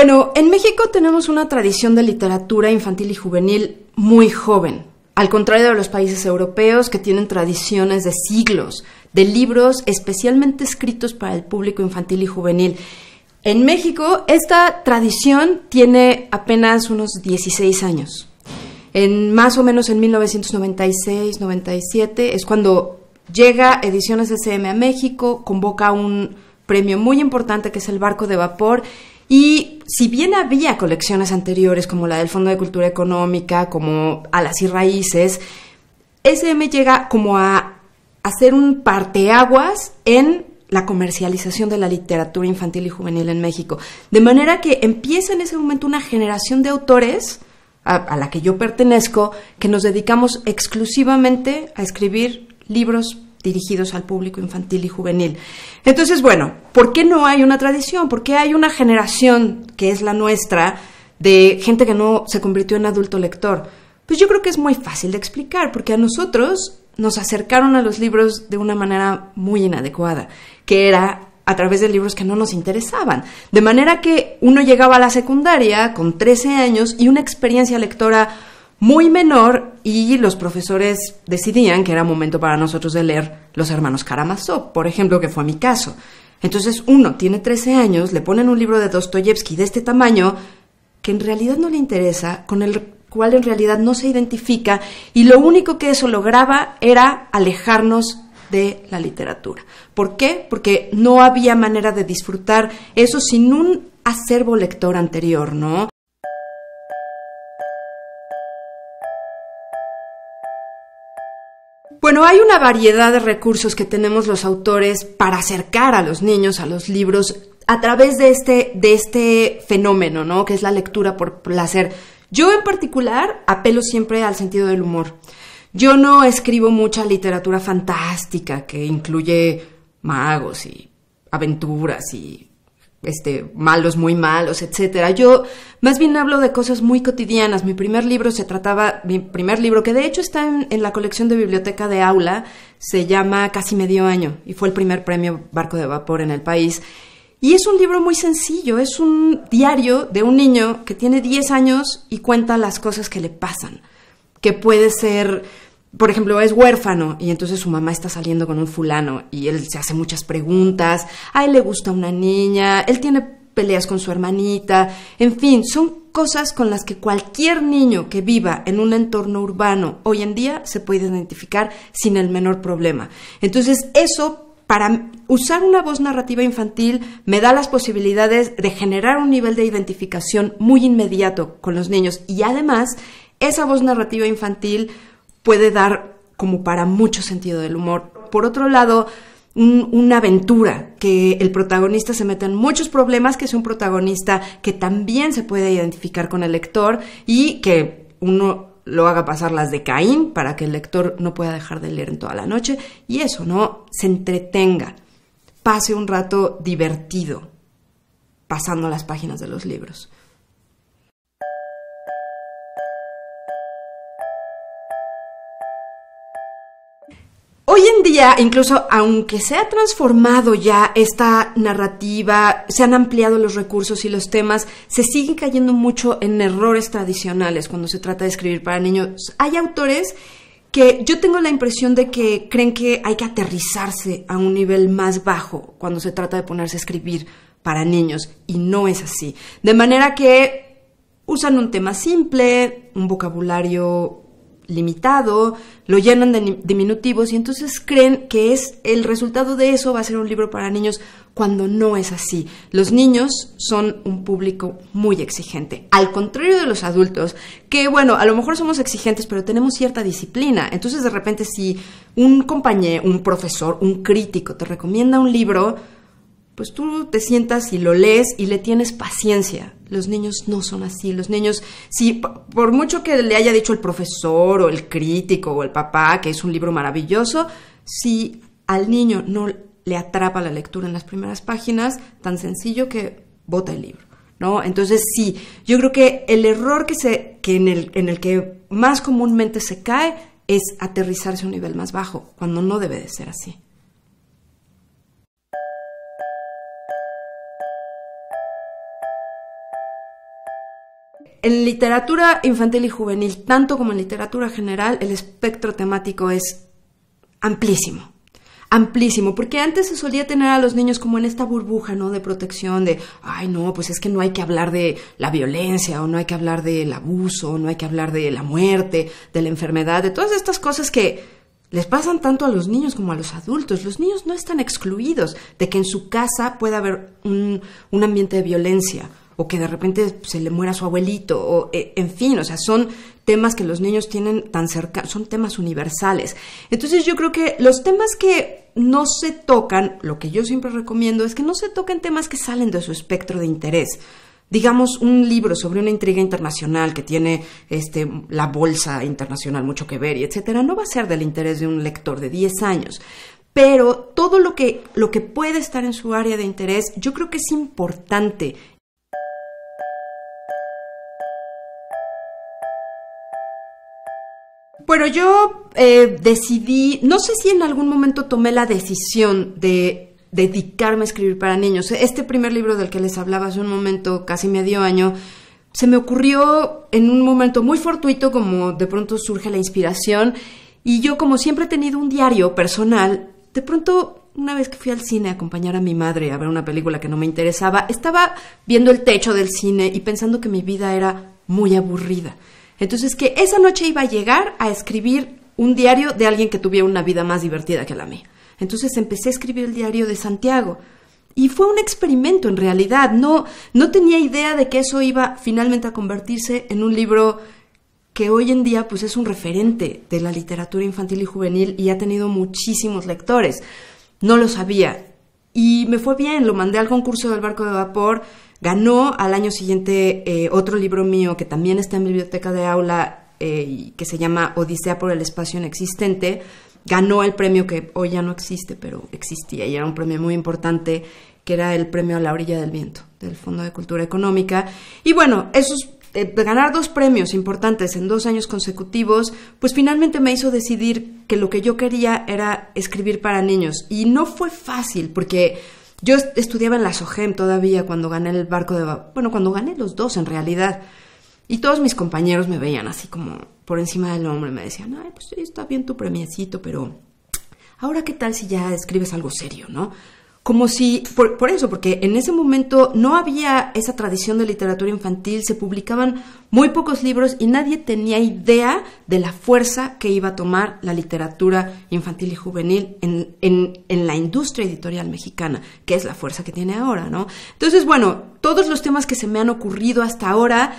Bueno, en México tenemos una tradición de literatura infantil y juvenil muy joven, al contrario de los países europeos que tienen tradiciones de siglos, de libros especialmente escritos para el público infantil y juvenil. En México, esta tradición tiene apenas unos 16 años. Más o menos en 1996-97 es cuando llega Ediciones SM a México, convoca un premio muy importante que es el Barco de Vapor, y si bien había colecciones anteriores como la del Fondo de Cultura Económica, como Alas y Raíces, SM llega como a hacer un parteaguas en la comercialización de la literatura infantil y juvenil en México. De manera que empieza en ese momento una generación de autores, a la que yo pertenezco, que nos dedicamos exclusivamente a escribir libros dirigidos al público infantil y juvenil. Entonces, bueno, ¿por qué no hay una tradición? ¿Por qué hay una generación que es la nuestra de gente que no se convirtió en adulto lector? Pues yo creo que es muy fácil de explicar, porque a nosotros nos acercaron a los libros de una manera muy inadecuada, que era a través de libros que no nos interesaban. De manera que uno llegaba a la secundaria con 13 años y una experiencia lectora muy menor, y los profesores decidían que era momento para nosotros de leer Los Hermanos Karamazov, por ejemplo, que fue mi caso. Entonces uno tiene 13 años, le ponen un libro de Dostoyevsky de este tamaño, que en realidad no le interesa, con el cual en realidad no se identifica, y lo único que eso lograba era alejarnos de la literatura. ¿Por qué? Porque no había manera de disfrutar eso sin un acervo lector anterior, ¿no? Bueno, hay una variedad de recursos que tenemos los autores para acercar a los niños a los libros a través de este fenómeno, ¿no? Que es la lectura por placer. Yo en particular apelo siempre al sentido del humor. Yo no escribo mucha literatura fantástica que incluye magos y aventuras y malos muy malos, etcétera. Yo más bien hablo de cosas muy cotidianas. Mi primer libro, que de hecho está en la colección de biblioteca de aula, se llama Casi Medio Año y fue el primer premio Barco de Vapor en el país. Y es un libro muy sencillo, es un diario de un niño que tiene 10 años y cuenta las cosas que le pasan, que puede ser, por ejemplo, es huérfano y entonces su mamá está saliendo con un fulano y él se hace muchas preguntas, a él le gusta una niña, él tiene peleas con su hermanita, en fin, son cosas con las que cualquier niño que viva en un entorno urbano hoy en día se puede identificar sin el menor problema. Entonces eso, para usar una voz narrativa infantil, me da las posibilidades de generar un nivel de identificación muy inmediato con los niños, y además esa voz narrativa infantil puede dar como para mucho sentido del humor. Por otro lado, una aventura, que el protagonista se meta en muchos problemas, que es un protagonista que también se puede identificar con el lector y que uno lo haga pasar las de Caín para que el lector no pueda dejar de leer en toda la noche, y eso, ¿no? Se entretenga, pase un rato divertido pasando las páginas de los libros. Hoy en día, incluso aunque se ha transformado ya esta narrativa, se han ampliado los recursos y los temas, se sigue cayendo mucho en errores tradicionales cuando se trata de escribir para niños. Hay autores que yo tengo la impresión de que creen que hay que aterrizarse a un nivel más bajo cuando se trata de ponerse a escribir para niños, y no es así. De manera que usan un tema simple, un vocabulario limitado, lo llenan de diminutivos y entonces creen que el resultado de eso va a ser un libro para niños, cuando no es así. Los niños son un público muy exigente, al contrario de los adultos, que bueno, a lo mejor somos exigentes, pero tenemos cierta disciplina. Entonces de repente si un compañero, un profesor, un crítico te recomienda un libro, pues tú te sientas y lo lees y le tienes paciencia. Los niños no son así. Los niños, si por mucho que le haya dicho el profesor o el crítico o el papá que es un libro maravilloso, si al niño no le atrapa la lectura en las primeras páginas, tan sencillo que bota el libro, ¿no? Entonces sí, yo creo que el error en el que más comúnmente se cae es aterrizarse a un nivel más bajo, cuando no debe de ser así. en literatura infantil y juvenil, tanto como en literatura general, el espectro temático es amplísimo. Amplísimo, porque antes se solía tener a los niños como en esta burbuja, ¿no? De protección, de, ay, no, pues es que no hay que hablar de la violencia, o no hay que hablar del abuso, o no hay que hablar de la muerte, de la enfermedad, de todas estas cosas que les pasan tanto a los niños como a los adultos. Los niños no están excluidos de que en su casa pueda haber un ambiente de violencia, o que de repente se le muera su abuelito, o en fin, o sea, son temas que los niños tienen tan cerca, son temas universales. Entonces yo creo que los temas que no se tocan, lo que yo siempre recomiendo es que no se toquen temas que salen de su espectro de interés. Digamos, un libro sobre una intriga internacional que tiene la bolsa internacional mucho que ver y etcétera, no va a ser del interés de un lector de 10 años. Pero todo lo que puede estar en su área de interés, yo creo que es importante. Bueno, yo decidí, no sé si en algún momento tomé la decisión de dedicarme a escribir para niños. Este primer libro del que les hablaba hace un momento, casi medio año, se me ocurrió en un momento muy fortuito, como de pronto surge la inspiración, y yo, como siempre he tenido un diario personal, de pronto, una vez que fui al cine a acompañar a mi madre a ver una película que no me interesaba, estaba viendo el techo del cine y pensando que mi vida era muy aburrida. Entonces, que esa noche iba a llegar a escribir un diario de alguien que tuviera una vida más divertida que la mía. Entonces empecé a escribir el diario de Santiago. Y fue un experimento en realidad. No tenía idea de que eso iba finalmente a convertirse en un libro que hoy en día pues es un referente de la literatura infantil y juvenil y ha tenido muchísimos lectores. No lo sabía. Y me fue bien, lo mandé al concurso del barco de vapor. Ganó al año siguiente otro libro mío que también está en biblioteca de aula, que se llama Odisea por el espacio inexistente. Ganó el premio que hoy ya no existe, pero existía y era un premio muy importante, que era el premio a la orilla del viento del Fondo de Cultura Económica. Y bueno, ganar 2 premios importantes en 2 años consecutivos, pues finalmente me hizo decidir que lo que yo quería era escribir para niños. Y no fue fácil, porque yo estudiaba en la SOGEM todavía cuando gané el barco de vapor. Bueno, cuando gané los 2 en realidad. Y todos mis compañeros me veían así como por encima del hombro y me decían, ay, pues sí, está bien tu premiecito, pero ahora qué tal si ya escribes algo serio, ¿no? Como si, por eso, porque en ese momento no había esa tradición de literatura infantil, se publicaban muy pocos libros y nadie tenía idea de la fuerza que iba a tomar la literatura infantil y juvenil en la industria editorial mexicana, que es la fuerza que tiene ahora, ¿no? Entonces, bueno, todos los temas que se me han ocurrido hasta ahora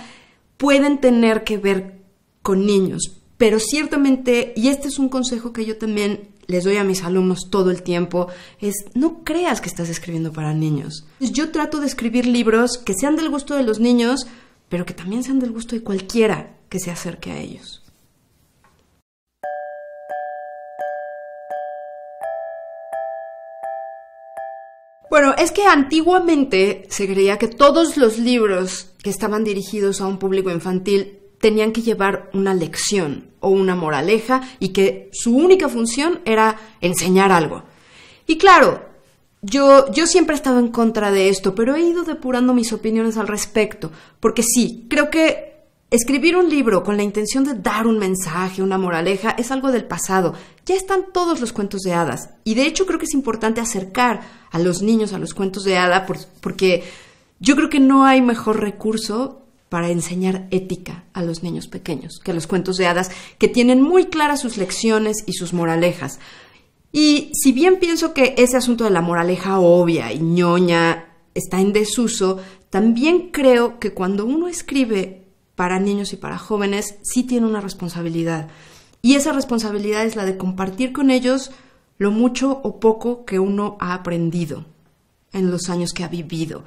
pueden tener que ver con niños, pero ciertamente, y este es un consejo que yo también les doy a mis alumnos todo el tiempo, es no creas que estás escribiendo para niños. Yo trato de escribir libros que sean del gusto de los niños, pero que también sean del gusto de cualquiera que se acerque a ellos. Bueno, es que antiguamente se creía que todos los libros que estaban dirigidos a un público infantil tenían que llevar una lección o una moraleja y que su única función era enseñar algo. Y claro, yo siempre he estado en contra de esto, pero he ido depurando mis opiniones al respecto, porque sí, creo que escribir un libro con la intención de dar un mensaje, una moraleja, es algo del pasado. Ya están todos los cuentos de hadas. Y de hecho creo que es importante acercar a los niños a los cuentos de hadas, porque yo creo que no hay mejor recurso para enseñar ética a los niños pequeños que los cuentos de hadas, que tienen muy claras sus lecciones y sus moralejas. Y si bien pienso que ese asunto de la moraleja obvia y ñoña está en desuso, también creo que cuando uno escribe para niños y para jóvenes, sí tiene una responsabilidad. Y esa responsabilidad es la de compartir con ellos lo mucho o poco que uno ha aprendido en los años que ha vivido.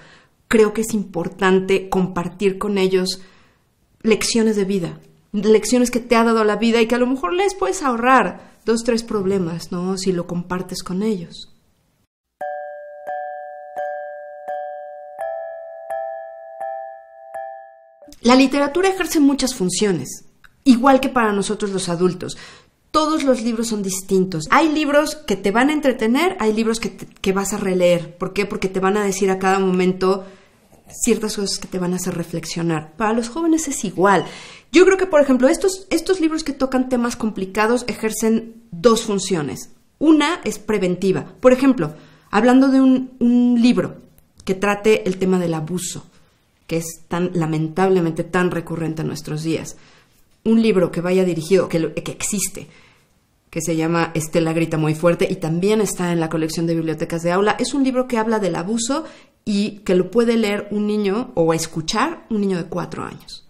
Creo que es importante compartir con ellos lecciones de vida, lecciones que te ha dado la vida y que a lo mejor les puedes ahorrar 2, 3 problemas, ¿no? Si lo compartes con ellos. La literatura ejerce muchas funciones, igual que para nosotros los adultos. Todos los libros son distintos. Hay libros que te van a entretener, hay libros que vas a releer. ¿Por qué? Porque te van a decir a cada momento ciertas cosas que te van a hacer reflexionar. Para los jóvenes es igual. Yo creo que, por ejemplo, estos libros que tocan temas complicados ejercen dos funciones. Una es preventiva. Por ejemplo, hablando de un libro que trate el tema del abuso, que es lamentablemente tan recurrente en nuestros días. Un libro que vaya dirigido, que existe, que se llama Estela grita muy fuerte y también está en la colección de bibliotecas de aula. Es un libro que habla del abuso y que lo puede leer un niño o escuchar un niño de 4 años.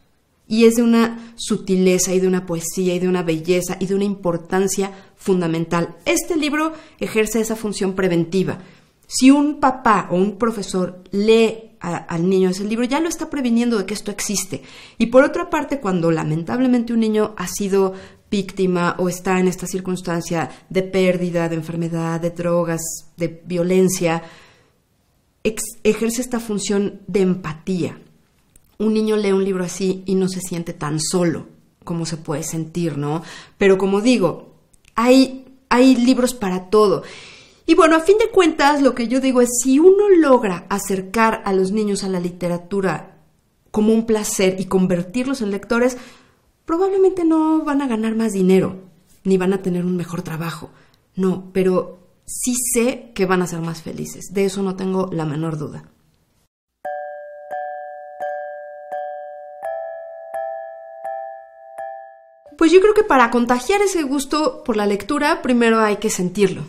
Y es de una sutileza y de una poesía y de una belleza y de una importancia fundamental. Este libro ejerce esa función preventiva. Si un papá o un profesor lee al niño ese libro, ya lo está previniendo de que esto existe. Y por otra parte, cuando lamentablemente un niño ha sido víctima o está en esta circunstancia de pérdida, de enfermedad, de drogas, de violencia, ejerce esta función de empatía. Un niño lee un libro así y no se siente tan solo como se puede sentir, ¿no? Pero como digo, hay libros para todo. Y bueno, a fin de cuentas, lo que yo digo es, si uno logra acercar a los niños a la literatura como un placer y convertirlos en lectores, probablemente no van a ganar más dinero, ni van a tener un mejor trabajo. No, pero sí sé que van a ser más felices. De eso no tengo la menor duda. Pues yo creo que para contagiar ese gusto por la lectura, primero hay que sentirlo.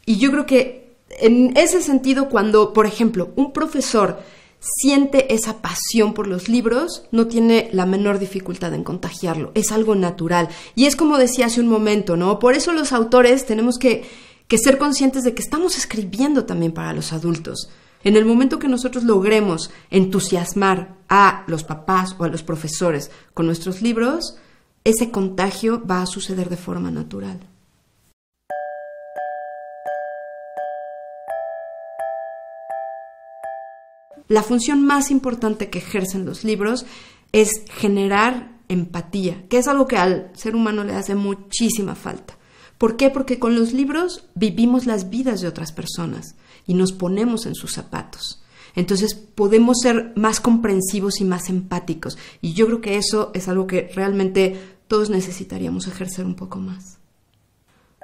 Y yo creo que en ese sentido, cuando, por ejemplo, un profesor siente esa pasión por los libros, no tiene la menor dificultad en contagiarlo. Es algo natural. Y es como decía hace un momento, ¿no? Por eso los autores tenemos que ser conscientes de que estamos escribiendo también para los adultos. En el momento que nosotros logremos entusiasmar a los papás o a los profesores con nuestros libros, ese contagio va a suceder de forma natural. La función más importante que ejercen los libros es generar empatía, que es algo que al ser humano le hace muchísima falta. ¿Por qué? Porque con los libros vivimos las vidas de otras personas y nos ponemos en sus zapatos. Entonces podemos ser más comprensivos y más empáticos. Y yo creo que eso es algo que realmente todos necesitaríamos ejercer un poco más.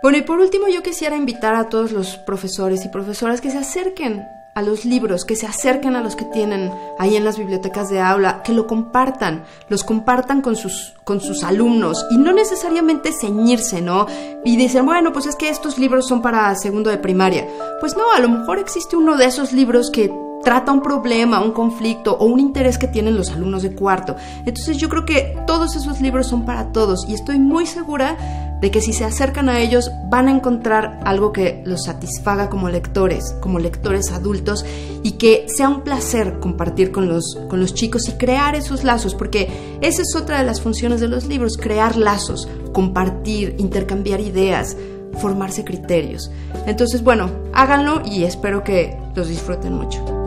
Bueno, y por último yo quisiera invitar a todos los profesores y profesoras que se acerquen a los libros, que se acerquen a los que tienen ahí en las bibliotecas de aula, que los compartan con sus alumnos y no necesariamente ceñirse, ¿no? Y dicen, bueno, pues es que estos libros son para segundo de primaria. Pues no, a lo mejor existe uno de esos libros que trata un problema, un conflicto o un interés que tienen los alumnos de cuarto. Entonces yo creo que todos esos libros son para todos y estoy muy segura de que si se acercan a ellos van a encontrar algo que los satisfaga como lectores adultos y que sea un placer compartir con los chicos y crear esos lazos, porque esa es otra de las funciones de los libros, crear lazos, compartir, intercambiar ideas, formarse criterios. Entonces, bueno, háganlo y espero que los disfruten mucho.